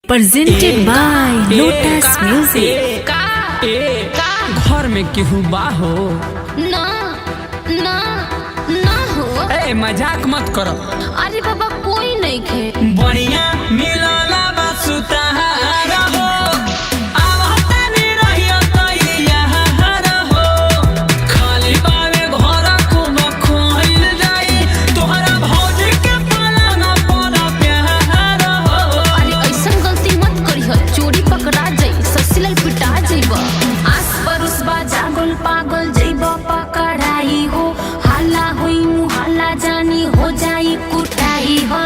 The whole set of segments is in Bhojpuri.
presented by Lotus Music। घर में केहू बाहो ना ना ना हो। ए मजाक मत करो। अरे बाबा कोई नहीं खे। बढ़िया मिलला बसुता रहो पागल जैब पकड़ाई हो, हाला हुई मुहाला जानी हो जाई कुटाई हो।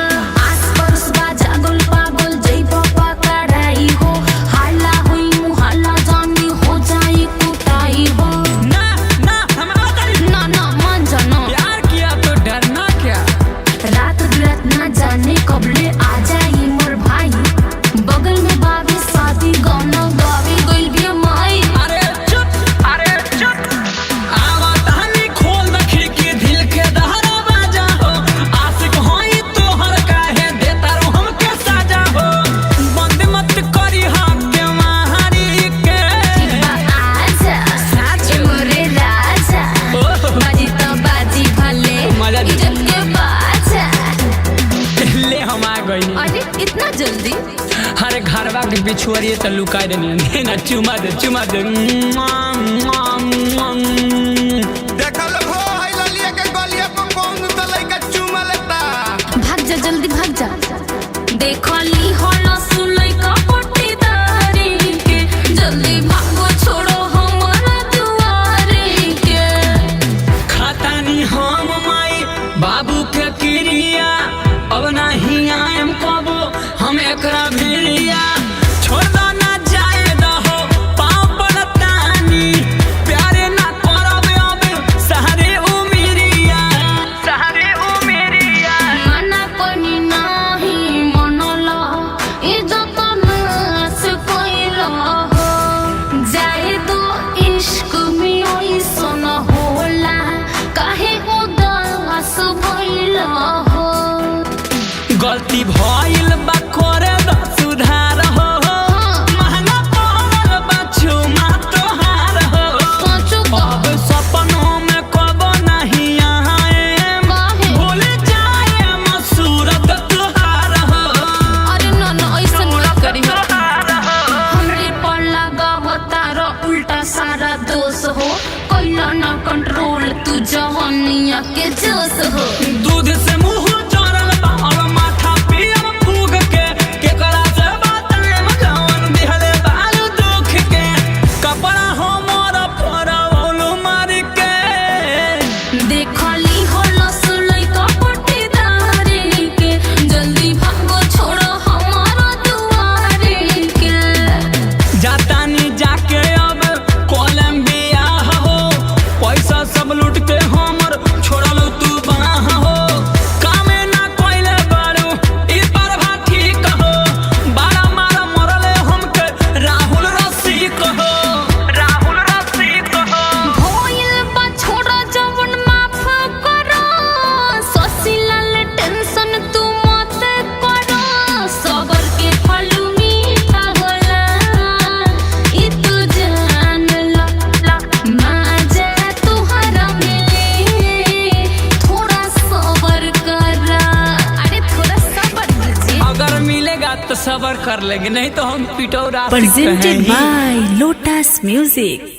आस पड़ोस बा जागल पागल जैब पकड़ाई हो, हाला हुई मुहाला जानी हो जाई कुटाई हो। ना ना हमारा ना ना मान जानो प्यार किया तो डरना क्या। रात बिरात ना जाने कबले आ जाई मोर भाई, बगल में बाबी शादी गाना गावी गइल भी माई। अरे इतना जल्दी? अरे घरवा के बिछुआरिए तो लुका देनी ना। चुमा दे देखल हो हाय ललिया के गलिया पर कौन त लइका चुमा लेता। भाग जा जल्दी भाग जा। देखली हो लसुलई का पट्टीदारी के, जल्दी भागो छोड़ो हमारा दुआरे के। खातानी हम माई बाबू के क्रिया, अब नहीं आएम कबो हम एकरा भिड़िया। छोड़ दो ना जाए दहो पाँव पड़तानी, प्यारे ना करब अब सहारे उमिरिया। मना कोनी नाही मनला, इज्जत नास कोइला हो। जाए तो इश्क में ओइसन होला, काहे उदास भइला हो। गलती भइल बा करे द सुधार हो, महंगा पड़ल बा चुमा तोहार हो। सोचो अब सपनों में कबो नहीं आएम, काहे? भूल जाएम सूरत तोहार हो। अरे ना ना ऐसन मत करी हो। हमरे पर लगा हो तारा उल्टा सारा दोष हो, कैला ना कंट्रोल तू जवानिया के जोश हो। दूध से मुंह चढ़ल बा और माथा पियम फूक के, केकरा से बताएम जवन दिहले बाल दुख के। कपड़ा हमर परवल मार के, देखली हो लसुलई का पट्टीदारी के, जल्दी भागो छोड़ो हमारा दुआरे के। जातानी जाके अब कोलंबिया हो, पैसा सब लूट के हमर छोड़ल तू बाह हो। कामे ना कोइले बारू ई परभा ठीक हो, बारा मारा मरले हमके राहुल रसिक हो। भइल बा छोड़ा जवन माफ करो, सोसिलल टेंशन तू मत करो। सबर के फल मीठा होला, ई तू जान ला। माजा तुहरा मिले, थोड़ा सबर करा। अरे थोड़ा सबर कीजिए। अगर मिलेगा तो सबर कर लेंगे, नहीं तो हम पिटौरा Presented by Lotus Music।